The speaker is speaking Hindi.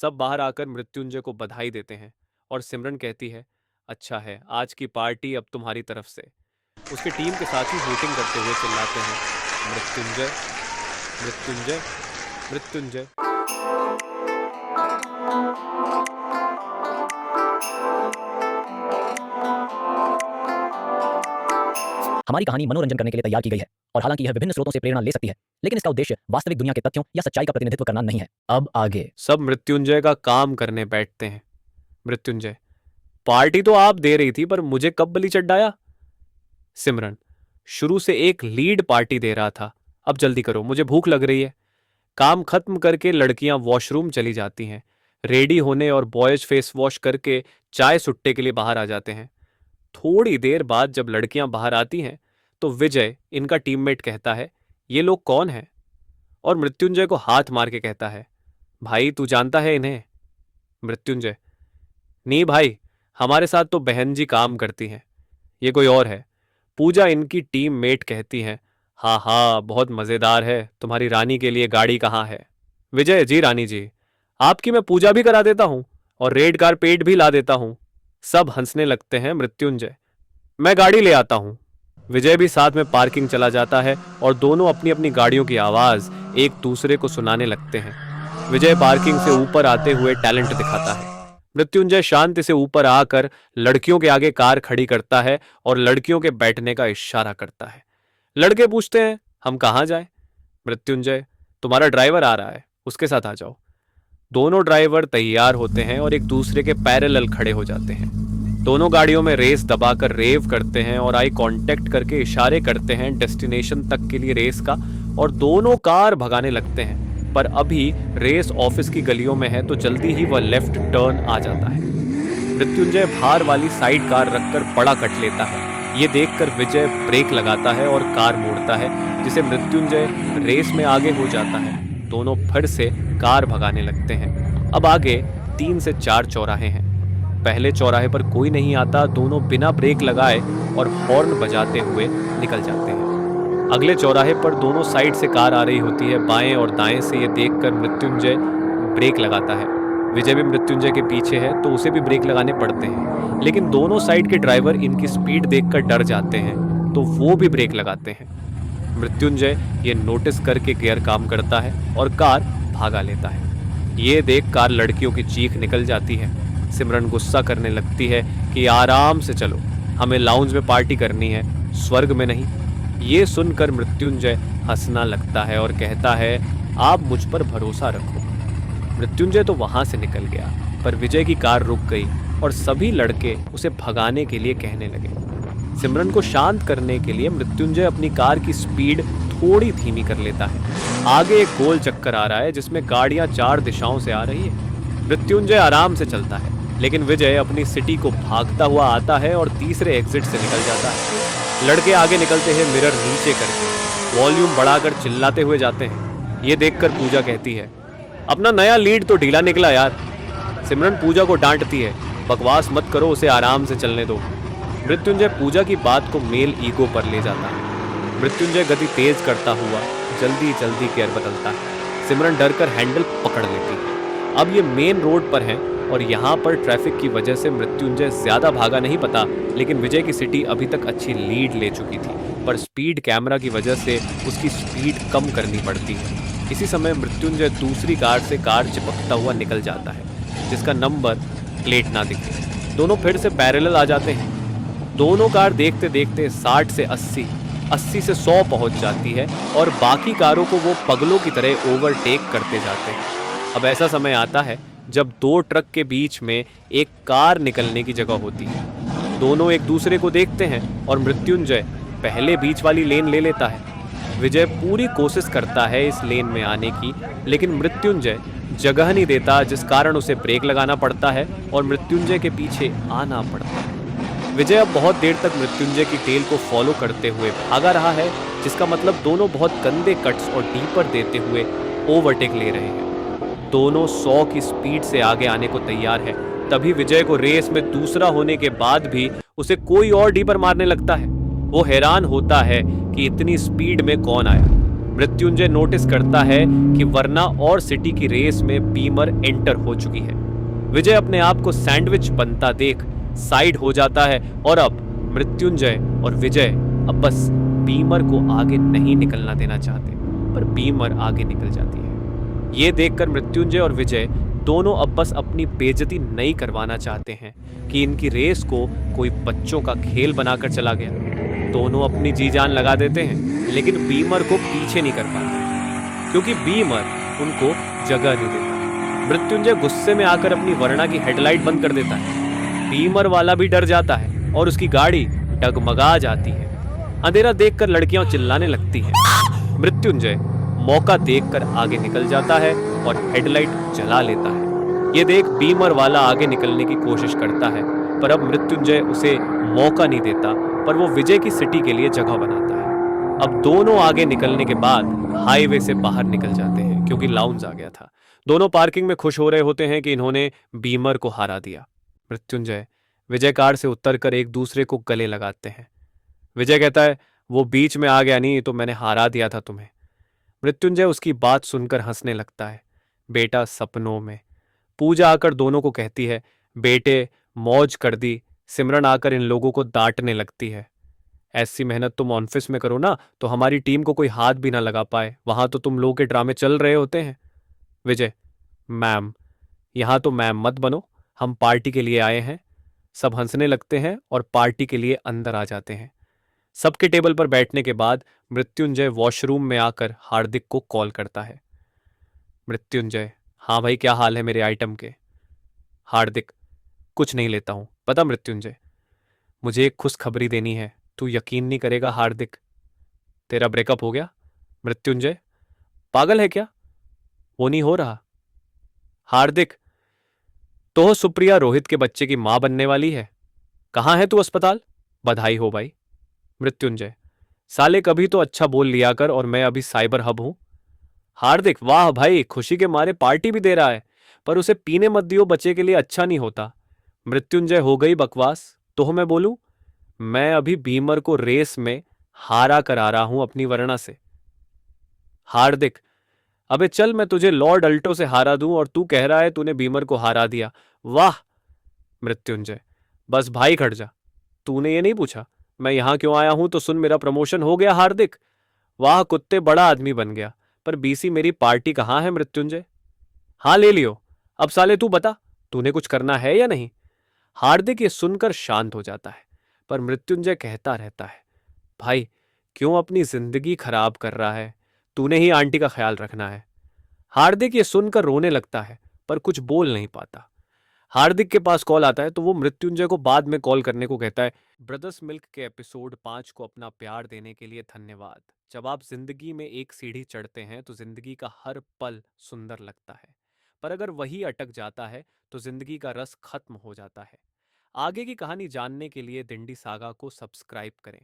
सब बाहर आकर मृत्युंजय को बधाई देते हैं और सिमरन कहती है, अच्छा है, आज की पार्टी अब तुम्हारी तरफ से। उसके टीम के साथी हूटिंग करते हुए चिल्लाते हैं, मृत्युंजय, मृत्युंजय, मृत्युंजय। हमारी कहानी मनोरंजन करने के लिए तैयार की गई है और हालांकि यह विभिन्न स्रोतों से प्रेरणा ले सकती है, लेकिन इसका उद्देश्य वास्तविक दुनिया के तथ्यों या सच्चाई का प्रतिनिधित्व करना नहीं है। अब आगे सब मृत्युंजय का काम करने बैठते हैं। मृत्युंजय, पार्टी तो आप दे रही थी, पर मुझे कब बलि चढ़ाया? सिमरन, शुरू से एक लीड पार्टी दे रहा था, अब जल्दी करो, मुझे भूख लग रही है। काम खत्म करके लड़कियां वॉशरूम चली जाती हैं। रेडी होने और बॉयज फेस वॉश करके चाय सुट्टे के लिए बाहर आ जाते हैं। थोड़ी देर बाद जब लड़कियां बाहर आती हैं तो विजय, इनका टीममेट, कहता है, ये लोग कौन हैं? और मृत्युंजय को हाथ मार के कहता है, भाई तू जानता है इन्हें? मृत्युंजय, नहीं भाई, हमारे साथ तो बहन जी काम करती हैं, ये कोई और है। पूजा, इनकी टीम मेट, कहती हैं, हाँ हाँ, बहुत मज़ेदार है, तुम्हारी रानी के लिए गाड़ी कहाँ है? विजय, जी रानी जी, आपकी मैं पूजा भी करा देता हूँ और रेड कारपेट भी ला देता हूँ। सब हंसने लगते हैं। मृत्युंजय, मैं गाड़ी ले आता हूँ। विजय भी साथ में पार्किंग चला जाता है और दोनों अपनी अपनी गाड़ियों की आवाज़ एक दूसरे को सुनाने लगते हैं। विजय पार्किंग से ऊपर आते हुए टैलेंट दिखाता है। मृत्युंजय शांति से ऊपर आकर लड़कियों के आगे कार खड़ी करता है और लड़कियों के बैठने का इशारा करता है। लड़के पूछते हैं, हम कहाँ जाएं? मृत्युंजय, तुम्हारा ड्राइवर आ रहा है, उसके साथ आ जाओ। दोनों ड्राइवर तैयार होते हैं और एक दूसरे के पैरेलल खड़े हो जाते हैं। दोनों गाड़ियों में रेस दबाकर रेव करते हैं और आई कांटेक्ट करके इशारे करते हैं डेस्टिनेशन तक के लिए रेस का, और दोनों कार भगाने लगते हैं। पर अभी रेस ऑफिस की गलियों में है तो जल्दी ही वह लेफ्ट टर्न आ जाता है। मृत्युंजय भार वाली साइड कार रखकर बड़ा कट लेता है। ये देखकर विजय ब्रेक लगाता है और कार मोड़ता है, जिसे मृत्युंजय रेस में आगे हो जाता है। दोनों फिर से कार भगाने लगते हैं। अब आगे 3 से 4 चौराहे हैं। पहले चौराहे पर कोई नहीं आता। दोनों बिना ब्रेक लगाए और हॉर्न बजाते हुए निकल जाते हैं। अगले चौराहे पर दोनों साइड से कार आ रही होती है, बाएं और दाएं से। ये देखकर मृत्युंजय ब्रेक लगाता है। विजय भी मृत्युंजय के पीछे है तो उसे भी ब्रेक लगाने पड़ते हैं, लेकिन दोनों साइड के ड्राइवर इनकी स्पीड देखकर डर जाते हैं तो वो भी ब्रेक लगाते हैं। मृत्युंजय ये नोटिस करके गियर काम करता है और कार भागा लेता है। ये देख कार लड़कियों की चीख निकल जाती है। सिमरन गुस्सा करने लगती है कि आराम से चलो, हमें लाउंज में पार्टी करनी है, स्वर्ग में नहीं। ये सुनकर मृत्युंजय हंसना लगता है और कहता है, आप मुझ पर भरोसा रखो। मृत्युंजय तो वहां से निकल गया, पर विजय की कार रुक गई और सभी लड़के उसे भगाने के लिए कहने लगे। सिमरन को शांत करने के लिए मृत्युंजय अपनी कार की स्पीड थोड़ी धीमी कर लेता है। आगे एक गोल चक्कर आ रहा है जिसमें गाड़ियां 4 दिशाओं से आ रही है। मृत्युंजय आराम से चलता है, लेकिन विजय अपनी सिटी को भागता हुआ आता है और तीसरे एग्जिट से निकल जाता है। लड़के आगे निकलते हैं मिरर नीचे करके, वॉल्यूम बढ़ाकर चिल्लाते हुए जाते हैं। ये देखकर पूजा कहती है, अपना नया लीड तो ढीला निकला यार। सिमरन पूजा को डांटती है, बकवास मत करो, उसे आराम से चलने दो। मृत्युंजय पूजा की बात को मेल ईगो पर ले जाता है। मृत्युंजय गति तेज करता हुआ जल्दी जल्दी गियर बदलता है। सिमरन डरकर हैंडल पकड़ लेती है। अब ये मेन रोड पर है और यहाँ पर ट्रैफिक की वजह से मृत्युंजय ज्यादा भागा नहीं पता, लेकिन विजय की सिटी अभी तक अच्छी लीड ले चुकी थी, पर स्पीड कैमरा की वजह से उसकी स्पीड कम करनी पड़ती है। इसी समय मृत्युंजय दूसरी कार से कार चिपकता हुआ निकल जाता है, जिसका नंबर प्लेट ना दिखे। दोनों फिर से पैरेलल आ जाते हैं। दोनों कार देखते देखते 60 से 80, 80 से 100 पहुंच जाती है और बाकी कारों को वो पगलों की तरह ओवरटेक करते जाते हैं। अब ऐसा समय आता है जब 2 ट्रक के बीच में एक कार निकलने की जगह होती है। दोनों एक दूसरे को देखते हैं और मृत्युंजय पहले बीच वाली लेन ले लेता है। विजय पूरी कोशिश करता है इस लेन में आने की, लेकिन मृत्युंजय जगह नहीं देता, जिस कारण उसे ब्रेक लगाना पड़ता है और मृत्युंजय के पीछे आना पड़ता है। विजय अब बहुत देर तक मृत्युंजय की टेल को फॉलो करते हुए भागा रहा है, जिसका मतलब दोनों बहुत गंदे कट्स और डीपर देते हुए ओवरटेक ले रहे हैं। दोनों 100 की स्पीड से आगे आने को तैयार है। तभी विजय को रेस में दूसरा होने के बाद भी उसे कोई और डीपर मारने लगता है। वो हैरान होता है कि इतनी स्पीड में कौन आया। मृत्युंजय नोटिस करता है कि वरना और सिटी की रेस में बीमर एंटर हो चुकी है। विजय अपने आप को सैंडविच बनता देख साइड हो जाता है और अब मृत्युंजय और विजय अब बस बीमर को आगे नहीं निकलना देना चाहते, पर बीमर आगे निकल जाती है। ये देखकर मृत्युंजय और विजय दोनों अब बस अपनी बेइज्जती नहीं करवाना चाहते हैं कि इनकी रेस को कोई बच्चों का खेल बनाकर चला गया। दोनों अपनी जी जान लगा देते हैं, लेकिन बीमर को पीछे नहीं कर पाते क्योंकि बीमर उनको जगह नहीं देता। मृत्युंजय गुस्से में आकर अपनी वरना की हेडलाइट बंद कर देता है। बीमर वाला भी डर जाता है और उसकी गाड़ी डगमगा जाती है। अंधेरा देखकर लड़कियां चिल्लाने लगती हैं। मृत्युंजय मौका देखकर आगे निकल जाता है और हेडलाइट जला लेता है। ये देख बीमर वाला आगे निकलने की कोशिश करता है, पर अब मृत्युंजय उसे मौका नहीं देता, पर वो विजय की सिटी के लिए जगह बनाता है। अब दोनों आगे निकलने के बाद हाईवे से बाहर निकल जाते हैं क्योंकि लाउंज आ गया था। दोनों पार्किंग में खुश हो रहे होते हैं कि इन्होंने बीमर को हरा दिया। मृत्युंजय विजय कार से उतरकर एक दूसरे को गले लगाते हैं। विजय कहता है, वो बीच में आ गया नहीं तो मैंने हरा दिया था तुम्हें। मृत्युंजय उसकी बात सुनकर हंसने लगता है। बेटा सपनों में। पूजा आकर दोनों को कहती है, बेटे मौज कर दी। सिमरन आकर इन लोगों को डांटने लगती है। ऐसी मेहनत तुम ऑफिस में करो ना तो हमारी टीम को कोई हाथ भी ना लगा पाए, वहां तो तुम लोगों के ड्रामे चल रहे होते हैं। विजय, मैम, यहां तो मैम मत बनो, हम पार्टी के लिए आए हैं। सब हंसने लगते हैं और पार्टी के लिए अंदर आ जाते हैं। सबके टेबल पर बैठने के बाद मृत्युंजय वॉशरूम में आकर हार्दिक को कॉल करता है। मृत्युंजय, हाँ भाई, क्या हाल है मेरे आइटम के? हार्दिक, कुछ नहीं लेता हूं। पता मृत्युंजय, मुझे एक खुशखबरी देनी है। तू यकीन नहीं करेगा हार्दिक, तेरा ब्रेकअप हो गया। मृत्युंजय, पागल है क्या? वो नहीं हो रहा। हार्दिक, तो सुप्रिया रोहित के बच्चे की मां बनने वाली है। कहाँ है तू अस्पताल? बधाई हो भाई। मृत्युंजय, साले कभी तो अच्छा बोल लिया कर, और मैं अभी साइबर हब हूं। हार्दिक, वाह भाई, खुशी के मारे पार्टी भी दे रहा है, पर उसे पीने मत दियो, बच्चे के लिए अच्छा नहीं होता। मृत्युंजय, हो गई बकवास तो मैं बोलूं? मैं अभी बीमर को रेस में हारा करा रहा हूं अपनी वरना से। हार्दिक, अबे चल, मैं तुझे लॉर्ड अल्टो से हारा दूं और तू कह रहा है तूने बीमर को हारा दिया। वाह। मृत्युंजय, बस भाई खड़ जा, तूने ये नहीं पूछा मैं यहां क्यों आया हूं तो सुन, मेरा प्रमोशन हो गया। हार्दिक, वाह कुत्ते, बड़ा आदमी बन गया। पर बीसी मेरी पार्टी कहां है मृत्युंजय? हाँ ले लियो। अब साले तू बता, तूने कुछ करना है या नहीं? हार्दिक ये सुनकर शांत हो जाता है, पर मृत्युंजय कहता रहता है, भाई क्यों अपनी जिंदगी खराब कर रहा है? तूने ही आंटी का ख्याल रखना है। हार्दिक ये सुनकर रोने लगता है, पर कुछ बोल नहीं पाता। हार्दिक के पास कॉल आता है तो वो मृत्युंजय को बाद में कॉल करने को कहता है। ब्रदर्स मिल्क के एपिसोड 5 को अपना प्यार देने के लिए धन्यवाद। जब आप जिंदगी में एक सीढ़ी चढ़ते हैं तो जिंदगी का हर पल सुंदर लगता है, पर अगर वही अटक जाता है तो जिंदगी का रस खत्म हो जाता है। आगे की कहानी जानने के लिए दिंडी सागा को सब्सक्राइब करें।